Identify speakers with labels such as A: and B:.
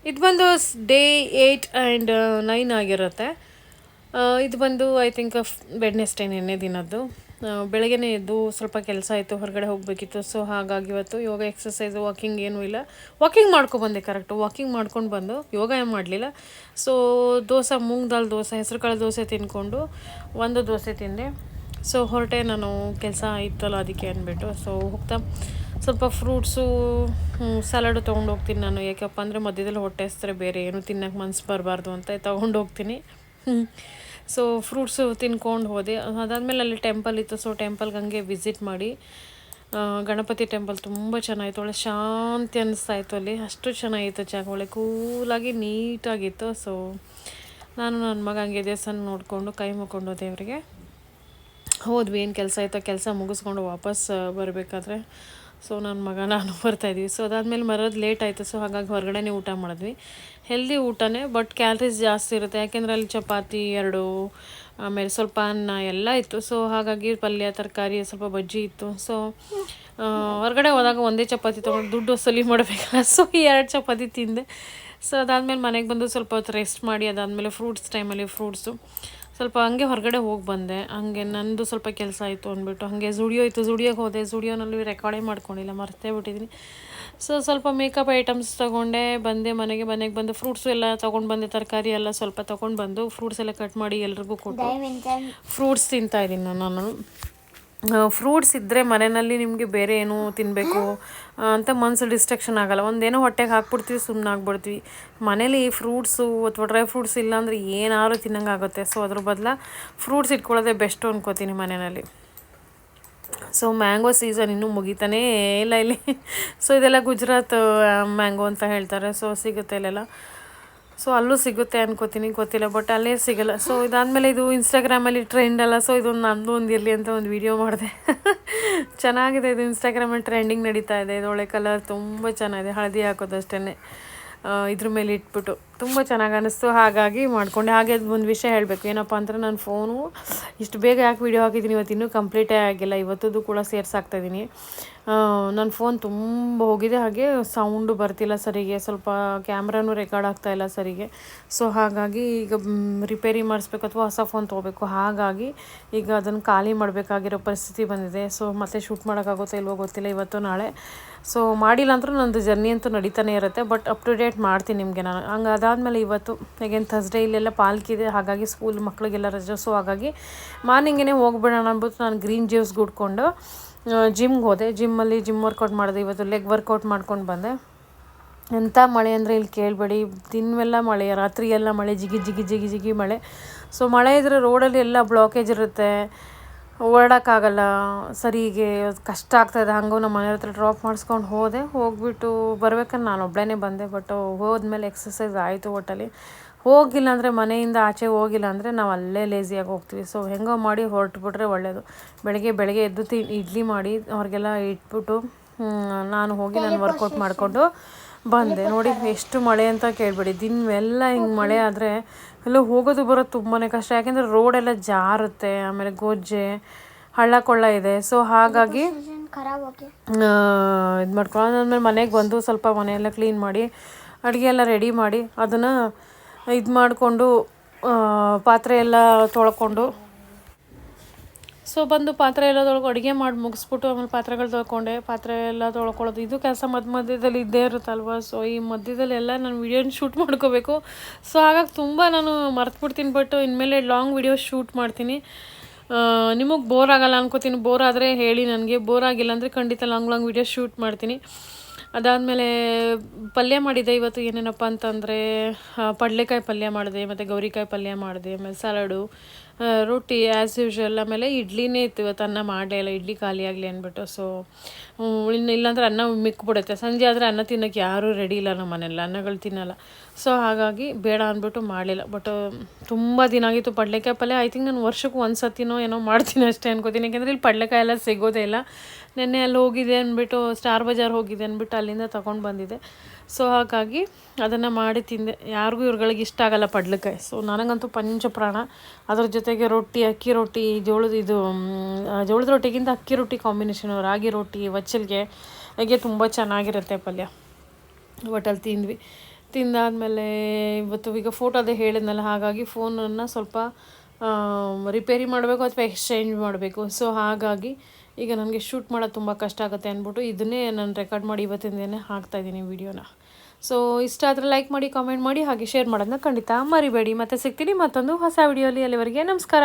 A: ಇದು ಬಂದು day 8 and 9 ಆಗಿರುತ್ತೆ. ಇದು ಬಂದು ಐ ಥಿಂಕ್ ವೆಡ್ನೆಸ್ಡೇ ನಿನ್ನೆ ದಿನದ್ದು. ಬೆಳಗ್ಗೆನೇ ಎದ್ದು ಸ್ವಲ್ಪ ಕೆಲಸ ಆಯಿತು, ಹೊರಗಡೆ ಹೋಗಬೇಕಿತ್ತು. ಸೊ ಹಾಗಾಗಿ ಇವತ್ತು ಯೋಗ ಎಕ್ಸಸೈಸು ವಾಕಿಂಗ್ ಏನೂ ಇಲ್ಲ. ವಾಕಿಂಗ್ ಮಾಡ್ಕೊಬಂದೆ, ಕರೆಕ್ಟು ವಾಕಿಂಗ್ ಮಾಡ್ಕೊಂಡು ಬಂದು ಯೋಗ ಏನು ಮಾಡಲಿಲ್ಲ. ಸೊ ದೋಸೆ, ಮೂಂಗ್ ದಾಲ್ ದೋಸೆ, ಹೆಸರು ಕಾಳು ದೋಸೆ ತಿಂದ್ಕೊಂಡು ಒಂದು ದೋಸೆ ತಿಂದೆ. ಸೊ ಹೊರಟೆ, ನಾನು ಕೆಲಸ ಇತ್ತಲ್ಲ ಅದಕ್ಕೆ ಅಂದ್ಬಿಟ್ಟು. ಸೊ ಹೋಗ್ತಾ ಸ್ವಲ್ಪ ಫ್ರೂಟ್ಸು, ಸಲಾಡು ತೊಗೊಂಡು ಹೋಗ್ತೀನಿ ನಾನು. ಯಾಕಪ್ಪ ಅಂದರೆ ಮಧ್ಯದಲ್ಲಿ ಹೊಟ್ಟೆ ಹಸ್ತಾರೆ, ಬೇರೆ ಏನು ತಿನ್ನೋಕೆ ಮನ್ಸು ಬರಬಾರ್ದು ಅಂತ ತೊಗೊಂಡು ಹೋಗ್ತೀನಿ. ಸೊ ಫ್ರೂಟ್ಸು ತಿನ್ಕೊಂಡು ಹೋದೆ. ಅದಾದಮೇಲೆ ಅಲ್ಲಿ ಟೆಂಪಲ್ ಇತ್ತು. ಸೊ ಟೆಂಪಲ್ಗೆ ಹಂಗೆ ವಿಸಿಟ್ ಮಾಡಿ, ಗಣಪತಿ ಟೆಂಪಲ್ ತುಂಬ ಚೆನ್ನಾಗಿತ್ತು. ಒಳ್ಳೆ ಶಾಂತಿ ಅನ್ನಿಸ್ತಾಯಿತ್ತು ಅಲ್ಲಿ. ಅಷ್ಟು ಚೆನ್ನಾಗಿತ್ತು ಜಾಗ, ಒಳ್ಳೆ ಕೂಲಾಗಿ ನೀಟಾಗಿತ್ತು. ಸೊ ನಾನು ನನ್ನ ಮಗ ಹಂಗೆ ದೇವಸ್ಥಾನ ನೋಡಿಕೊಂಡು ಕೈ ಮುಕ್ಕೊಂಡು ದೇವರಿಗೆ ಹೋದ್ವಿ. ಏನು ಕೆಲಸ ಆಯಿತು ಕೆಲಸ ಮುಗಿಸ್ಕೊಂಡು ವಾಪಸ್ ಬರಬೇಕಾದ್ರೆ ಸೊ ನನ್ನ ಮಗ ನಾನು ಬರ್ತಾಯಿದ್ವಿ. ಸೊ ಅದಾದಮೇಲೆ ಬರೋದು ಲೇಟ್ ಆಯಿತು. ಸೊ ಹಾಗಾಗಿ ಹೊರಗಡೆನೇ ಊಟ ಮಾಡಿದ್ವಿ. ಹೆಲ್ದಿ ಊಟನೇ, ಬಟ್ ಕ್ಯಾಲ್ರೀಸ್ ಜಾಸ್ತಿ ಇರುತ್ತೆ. ಯಾಕೆಂದರೆ ಅಲ್ಲಿ ಚಪಾತಿ 2, ಆಮೇಲೆ ಸ್ವಲ್ಪ ಅನ್ನ ಎಲ್ಲ ಇತ್ತು. ಸೊ ಹಾಗಾಗಿ ಪಲ್ಯ, ತರಕಾರಿ, ಸ್ವಲ್ಪ ಬಜ್ಜಿ ಇತ್ತು. ಸೊ ಹೊರಗಡೆ ಹೋದಾಗ ಒಂದೇ ಚಪಾತಿ ತೊಗೊಂಡು ದುಡ್ಡು ವಸೂಲಿ ಮಾಡಬೇಕಲ್ಲ. ಸೊ 2 ಚಪಾತಿ ತಿಂದೆ. ಸೊ ಅದಾದಮೇಲೆ ಮನೆಗೆ ಬಂದು ಸ್ವಲ್ಪ ಹೊತ್ತು ರೆಸ್ಟ್ ಮಾಡಿ, ಅದಾದಮೇಲೆ ಫ್ರೂಟ್ಸ್ ಟೈಮಲ್ಲಿ ಫ್ರೂಟ್ಸು ಸ್ವಲ್ಪ ಹಂಗೆ ಹೊರಗಡೆ ಹೋಗಿ ಬಂದೆ. ಹಾಗೆ ನಂದು ಸ್ವಲ್ಪ ಕೆಲಸ ಆಯಿತು ಅಂದ್ಬಿಟ್ಟು ಹಾಗೆ ಝುಡಿಯೋ ಇತ್ತು, ಝುಡಿಯೋಗೆ ಹೋದೆ. ಝುಡಿಯೋನಲ್ಲಿ ರೆಕಾರ್ಡೇ ಮಾಡ್ಕೊಂಡಿಲ್ಲ, ಮರ್ತೇ ಬಿಟ್ಟಿದ್ದೀನಿ. ಸೊ ಸ್ವಲ್ಪ ಮೇಕಪ್ ಐಟಮ್ಸ್ ತೊಗೊಂಡೆ ಬಂದೆ. ಮನೆಗೆ ಬಂದು ಫ್ರೂಟ್ಸು ಎಲ್ಲ ತೊಗೊಂಡು ಬಂದೆ, ತರಕಾರಿ ಎಲ್ಲ ಸ್ವಲ್ಪ ತೊಗೊಂಡು ಬಂದು ಫ್ರೂಟ್ಸ್ ಎಲ್ಲ ಕಟ್ ಮಾಡಿ ಎಲ್ರಿಗೂ ಕೊಟ್ಟು ಫ್ರೂಟ್ಸ್ ತಿಂತಾಯಿದ್ದೀನಿ ನಾನು. ಫ್ರೂಟ್ಸ್ ಇದ್ದರೆ ಮನೆಯಲ್ಲಿ ನಿಮಗೆ ಬೇರೆ ಏನೂ ತಿನ್ನಬೇಕು ಅಂತ ಮನಸ್ಸು ಡಿಸ್ಟ್ರಕ್ಷನ್ ಆಗೋಲ್ಲ. ಒಂದೇನೋ ಹೊಟ್ಟೆಗೆ ಹಾಕ್ಬಿಡ್ತೀವಿ, ಸುಮ್ಮನೆ ಆಗ್ಬಿಡ್ತೀವಿ. ಮನೇಲಿ ಫ್ರೂಟ್ಸು ಅಥವಾ ಡ್ರೈ ಫ್ರೂಟ್ಸ್ ಇಲ್ಲಾಂದರೆ ಏನಾದ್ರು ತಿನ್ನಂಗೆ ಆಗುತ್ತೆ. ಸೊ ಅದ್ರ ಬದಲು ಫ್ರೂಟ್ಸ್ ಇಟ್ಕೊಳ್ಳೋದೇ ಬೆಸ್ಟು ಅನ್ಕೋತೀನಿ ಮನೆಯಲ್ಲಿ. ಸೊ ಮ್ಯಾಂಗೋ ಸೀಸನ್ ಇನ್ನೂ ಮುಗಿತಾನೇ ಇಲ್ಲ ಇಲ್ಲಿ. ಸೊ ಇದೆಲ್ಲ ಗುಜರಾತ್ ಮ್ಯಾಂಗೋ ಅಂತ ಹೇಳ್ತಾರೆ. ಸೊ ಸಿಗುತ್ತೆ ಇಲ್ಲೆಲ್ಲ. ಸೊ ಅಲ್ಲೂ ಸಿಗುತ್ತೆ ಅನ್ಕೋತೀನಿ, ಗೊತ್ತಿಲ್ಲ, ಬಟ್ ಅಲ್ಲೇ ಸಿಗೋಲ್ಲ. ಸೊ ಇದಾದಮೇಲೆ ಇದು ಇನ್ಸ್ಟಾಗ್ರಾಮಲ್ಲಿ ಟ್ರೆಂಡ್ ಅಲ್ಲ. ಸೊ ಇದೊಂದು ನಂದು ಒಂದು ಇರಲಿ ಅಂತ ಒಂದು ವೀಡಿಯೋ ಮಾಡಿದೆ. ಚೆನ್ನಾಗಿದೆ ಇದು, ಇನ್ಸ್ಟಾಗ್ರಾಮಲ್ಲಿ ಟ್ರೆಂಡಿಂಗ್ ನಡೀತಾ ಇದೆ. ಇದು ಒಳ್ಳೆ ಕಲರ್ ತುಂಬ ಚೆನ್ನಾಗಿದೆ, ಹಳದಿ ಹಾಕೋದು ಅಷ್ಟೇ ಇದ್ರ ಮೇಲೆ ಇಟ್ಬಿಟ್ಟು ತುಂಬ ಚೆನ್ನಾಗಿ ಅನ್ನಿಸ್ತು. ಹಾಗಾಗಿ ಮಾಡಿಕೊಂಡೆ. ಹಾಗೆ ಒಂದು ವಿಷಯ ಹೇಳಬೇಕು, ಏನಪ್ಪ ಅಂದರೆ ನನ್ನ ಫೋನು ಇಷ್ಟು ಬೇಗ ಯಾಕೆ ವೀಡಿಯೋ ಹಾಕಿದ್ದೀನಿ, ಇವತ್ತು ಇನ್ನೂ ಕಂಪ್ಲೀಟೇ ಆಗಿಲ್ಲ. ಇವತ್ತದು ಕೂಡ ಸೇರ್ಸಾಕ್ತಾಯಿದ್ದೀನಿ. ನನ್ನ ಫೋನ್ ತುಂಬ ಹೋಗಿದೆ. ಹಾಗೆ ಸೌಂಡು ಬರ್ತಿಲ್ಲ ಸರಿಗೆ, ಸ್ವಲ್ಪ ಕ್ಯಾಮ್ರಾನೂ ರೆಕಾರ್ಡ್ ಆಗ್ತಾಯಿಲ್ಲ ಸರಿಗೆ. ಸೊ ಹಾಗಾಗಿ ಈಗ ರಿಪೇರಿ ಮಾಡಿಸ್ಬೇಕು ಅಥವಾ ಹೊಸ ಫೋನ್ ತೊಗೋಬೇಕು. ಹಾಗಾಗಿ ಈಗ ಅದನ್ನು ಖಾಲಿ ಮಾಡಬೇಕಾಗಿರೋ ಪರಿಸ್ಥಿತಿ ಬಂದಿದೆ. ಸೊ ಮತ್ತೆ ಶೂಟ್ ಮಾಡೋಕ್ಕಾಗುತ್ತೋ ಇಲ್ವೋ ಗೊತ್ತಿಲ್ಲ, ಇವತ್ತು ನಾಳೆ. ಸೊ ಮಾಡಿಲ್ಲ ಅಂದರೂ ನಂದು ಜರ್ನಿ ಅಂತೂ ನಡೀತಾನೆ ಇರುತ್ತೆ, ಬಟ್ ಅಪ್ ಟು ಡೇಟ್ ಮಾಡ್ತೀನಿ ನಿಮಗೆ ನಾನು. ಹಂಗೆ ಅದಾದಮೇಲೆ ಇವತ್ತು ಹೇಗೇನು ಥರ್ಸ್ಡೇ ಇಲ್ಲೆಲ್ಲ ಪಾಲ್ಕಿದೆ, ಹಾಗಾಗಿ ಸ್ಕೂಲ್ ಮಕ್ಕಳಿಗೆಲ್ಲ ರಜೆ. ಸೊ ಹಾಗಾಗಿ ಮಾರ್ನಿಂಗೇ ಹೋಗ್ಬಿಡೋಣ ಅಂದ್ಬಿಟ್ಟು ನಾನು ಗ್ರೀನ್ ಜ್ಯೂಸ್ ಗುಡ್ಕೊಂಡು ಜಿಮ್ಗೆ ಹೋದೆ. ಜಿಮ್ ವರ್ಕೌಟ್ ಮಾಡಿದೆ. ಇವತ್ತು ಲೆಗ್ ವರ್ಕೌಟ್ ಮಾಡ್ಕೊಂಡು ಬಂದೆ. ಎಂಥ ಮಳೆ ಅಂದರೆ ಇಲ್ಲಿ ಕೇಳಬೇಡಿ, ದಿನವೆಲ್ಲ ಮಳೆ, ರಾತ್ರಿ ಎಲ್ಲ ಮಳೆ, ಜಿಗಿ ಮಳೆ. ಸೊ ಮಳೆ ಇದ್ದರೆ ರೋಡಲ್ಲಿ ಎಲ್ಲ ಬ್ಲಾಕೇಜ್ ಇರುತ್ತೆ, ಓಡಾಡೋಕ್ಕಾಗಲ್ಲ ಸರಿಗೆ, ಕಷ್ಟ ಆಗ್ತಾಯಿದೆ. ಹಂಗೂ ನಮ್ಮ ಮನೆಯವ್ರ ಹತ್ರ ಡ್ರಾಪ್ ಮಾಡಿಸ್ಕೊಂಡು ಹೋಗಿಬಿಟ್ಟು ಬರ್ಬೇಕಾದ್ರೆ ನಾನು ಒಬ್ಬಳೇ ಬಂದೆ. ಬಟ್ ಹೋದ್ಮೇಲೆ ಎಕ್ಸಸೈಸ್ ಆಯಿತು. ಒಟ್ಟಲ್ಲಿ ಹೋಗಿಲ್ಲ ಅಂದರೆ, ಮನೆಯಿಂದ ಆಚೆ ಹೋಗಿಲ್ಲ ಅಂದರೆ ನಾವು ಅಲ್ಲೇ ಲೇಸಿಯಾಗಿ ಹೋಗ್ತೀವಿ. ಸೊ ಹೆಂಗೋ ಮಾಡಿ ಹೊರಟುಬಿಟ್ರೆ ಒಳ್ಳೆಯದು. ಬೆಳಗ್ಗೆ ಎದ್ದು ಇಡ್ಲಿ ಮಾಡಿ ಅವ್ರಿಗೆಲ್ಲ ಇಟ್ಬಿಟ್ಟು ನಾನು ಹೋಗಿ ನಾನು ವರ್ಕೌಟ್ ಮಾಡಿಕೊಂಡು ಬಂದೆ. ನೋಡಿ ಎಷ್ಟು ಮಳೆ ಅಂತ ಕೇಳಬೇಡಿ, ದಿನವೆಲ್ಲ ಹಿಂಗೆ ಮಳೆ ಆದರೆ ಎಲ್ಲೋ ಹೋಗೋದು ಬರೋದು ತುಂಬಾ ಕಷ್ಟ. ಯಾಕೆಂದರೆ ರೋಡೆಲ್ಲ ಜಾರುತ್ತೆ, ಆಮೇಲೆ ಗೊಜ್ಜೆ ಹಳ್ಳ ಕೊಳ್ಳ ಇದೆ. ಸೊ ಹಾಗಾಗಿ ಇದು ಮಾಡ್ಕೊಂಡು ಅದಾದಮೇಲೆ ಮನೆಗೆ ಬಂದು ಸ್ವಲ್ಪ ಮನೆಯೆಲ್ಲ ಕ್ಲೀನ್ ಮಾಡಿ ಅಡುಗೆ ಎಲ್ಲ ರೆಡಿ ಮಾಡಿ ಅದನ್ನು ಇದು ಮಾಡಿಕೊಂಡು ಪಾತ್ರೆ ಎಲ್ಲ ತೊಳ್ಕೊಂಡು, ಸೊ ಬಂದು ಪಾತ್ರೆ ಎಲ್ಲ ಅಡುಗೆ ಮಾಡಿ ಮುಗಿಸ್ಬಿಟ್ಟು ಆಮೇಲೆ ಪಾತ್ರೆಗಳು ತೊಳ್ಕೊಂಡೆ. ಪಾತ್ರೆ ಎಲ್ಲ ತೊಳ್ಕೊಳ್ಳೋದು ಇದು ಕೆಲಸ ಮಧ್ಯದಲ್ಲಿ ಇದ್ದೇ ಇರುತ್ತಲ್ವ. ಸೊ ಈ ಮಧ್ಯದಲ್ಲಿ ಎಲ್ಲ ನಾನು ವೀಡಿಯೋನ ಶೂಟ್ ಮಾಡ್ಕೋಬೇಕು. ಸೊ ಹಾಗಾಗಿ ತುಂಬ ನಾನು ಮರ್ತುಬಿಡ್ತೀನಿ. ಬಟ್ ಇನ್ಮೇಲೆ ಲಾಂಗ್ ವೀಡಿಯೋ ಶೂಟ್ ಮಾಡ್ತೀನಿ. ನಿಮಗೆ ಬೋರ್ ಆಗಲ್ಲ ಅನ್ಕೋತೀನಿ. ಬೋರ್ ಆದರೆ ಹೇಳಿ ನನಗೆ, ಬೋರ್ ಆಗಿಲ್ಲ ಅಂದರೆ ಖಂಡಿತ ಲಾಂಗ್ ವೀಡಿಯೋ ಶೂಟ್ ಮಾಡ್ತೀನಿ. ಅದಾದಮೇಲೆ ಪಲ್ಯ ಮಾಡಿದೆ ಇವತ್ತು. ಏನೇನಪ್ಪ ಅಂತಂದರೆ ಪಡ್ಲೆಕಾಯಿ ಪಲ್ಯ ಮಾಡಿದೆ, ಮತ್ತು ಗೌರಿಕಾಯಿ ಪಲ್ಯ ಮಾಡಿದೆ, ಆಮೇಲೆ ಸಲಾಡು, ರೊಟ್ಟಿ ಆ್ಯಸ್ ಯೂಶ್ವಲ್. ಆಮೇಲೆ ಇಡ್ಲಿನೇ ಇತ್ತು ಇವತ್ತು, ಅನ್ನ ಮಾಡಲೇ ಇಲ್ಲ, ಇಡ್ಲಿ ಖಾಲಿ ಆಗಲಿ ಅಂದ್ಬಿಟ್ಟು. ಸೊ ಇಲ್ಲಾಂದರೆ ಅನ್ನ ಮಿಕ್ಬಿಡುತ್ತೆ. ಸಂಜೆ ಆದರೆ ಅನ್ನ ತಿನ್ನೋಕ್ಕೆ ಯಾರೂ ರೆಡಿ ಇಲ್ಲ ನಮ್ಮ ಮನೆಯಲ್ಲಿ, ಅನ್ನಗಳು ತಿನ್ನಲ್ಲ. ಸೊ ಹಾಗಾಗಿ ಬೇಡ ಅಂದ್ಬಿಟ್ಟು ಮಾಡಲಿಲ್ಲ. ಬಟ್ ತುಂಬ ದಿನ ಆಗಿತ್ತು ಪಡ್ಲೆಕಾಯಿ ಪಲ್ಯ. ಐ ಥಿಂಕ್ ನಾನು ವರ್ಷಕ್ಕೆ ಒಂದು ಸತಿನೋ ಏನೋ ಮಾಡ್ತೀನಿ ಅಷ್ಟೇ ಅನ್ಕೋತೀನಿ. ಯಾಕೆಂದರೆ ಇಲ್ಲಿ ಪಡ್ಲೆಕಾಯಿ ಎಲ್ಲ ಸಿಗೋದೇ ಇಲ್ಲ. ನೆನ್ನೆ ಅಲ್ಲಿ ಹೋಗಿದೆ ಅಂದ್ಬಿಟ್ಟು, ಸ್ಟಾರ್ ಬಜಾರ್ ಹೋಗಿದೆ ಅಂದ್ಬಿಟ್ಟು ಅಲ್ಲಿಂದ ತೊಗೊಂಡು ಬಂದಿದ್ದೆ. ಸೊ ಹಾಗಾಗಿ ಅದನ್ನು ಮಾಡಿ ತಿಂದೆ. ಯಾರಿಗೂ ಇವ್ರುಗಳಿಗೆ ಇಷ್ಟ ಆಗಲ್ಲ ಪಡ್ಲೆಕಾಯಿ. ಸೊ ನನಗಂತೂ ಪಂಚಪ್ರಾಣ. ಅದ್ರ ಜೊತೆಗೆ ರೊಟ್ಟಿ, ಅಕ್ಕಿ ರೊಟ್ಟಿ, ಜೋಳದ ರೊಟ್ಟಿಗಿಂತ ಅಕ್ಕಿ ರೊಟ್ಟಿ ಕಾಂಬಿನೇಷನು, ರಾಗಿ ರೊಟ್ಟಿ, ಬಚ್ಚಲಿಗೆ ಹಾಗೆ ತುಂಬ ಚೆನ್ನಾಗಿರುತ್ತೆ ಪಲ್ಯ. ಒಟ್ಟಲ್ಲಿ ತಿಂದ್ವಿ. ತಿಂದಾದಮೇಲೆ ಇವತ್ತು ಈಗ ಫೋಟೋ ಅದೇ ಹೇಳಿದ್ನಲ್ಲ, ಹಾಗಾಗಿ ಫೋನನ್ನು ಸ್ವಲ್ಪ ರಿಪೇರಿ ಮಾಡಬೇಕು ಅಥವಾ ಎಕ್ಸ್ಚೇಂಜ್ ಮಾಡಬೇಕು. ಸೊ ಹಾಗಾಗಿ ಈಗ ನನಗೆ ಶೂಟ್ ಮಾಡೋದು ತುಂಬ ಕಷ್ಟ ಆಗುತ್ತೆ ಅಂದ್ಬಿಟ್ಟು ಇದನ್ನೇ ನಾನು ರೆಕಾರ್ಡ್ ಮಾಡಿ ಇವತ್ತಿಂದನೇ ಹಾಕ್ತಾಯಿದ್ದೀನಿ ವಿಡಿಯೋನ. ಸೊ ಇಷ್ಟ ಆದರೆ ಲೈಕ್ ಮಾಡಿ, ಕಾಮೆಂಟ್ ಮಾಡಿ, ಹಾಗೆ ಶೇರ್ ಮಾಡೋದನ್ನ ಖಂಡಿತ ಮರಿಬೇಡಿ. ಮತ್ತೆ ಸಿಗ್ತೀನಿ ಮತ್ತೊಂದು ಹೊಸ ವಿಡಿಯೋಲಿ. ಅಲ್ಲಿವರೆಗೆ ನಮಸ್ಕಾರ.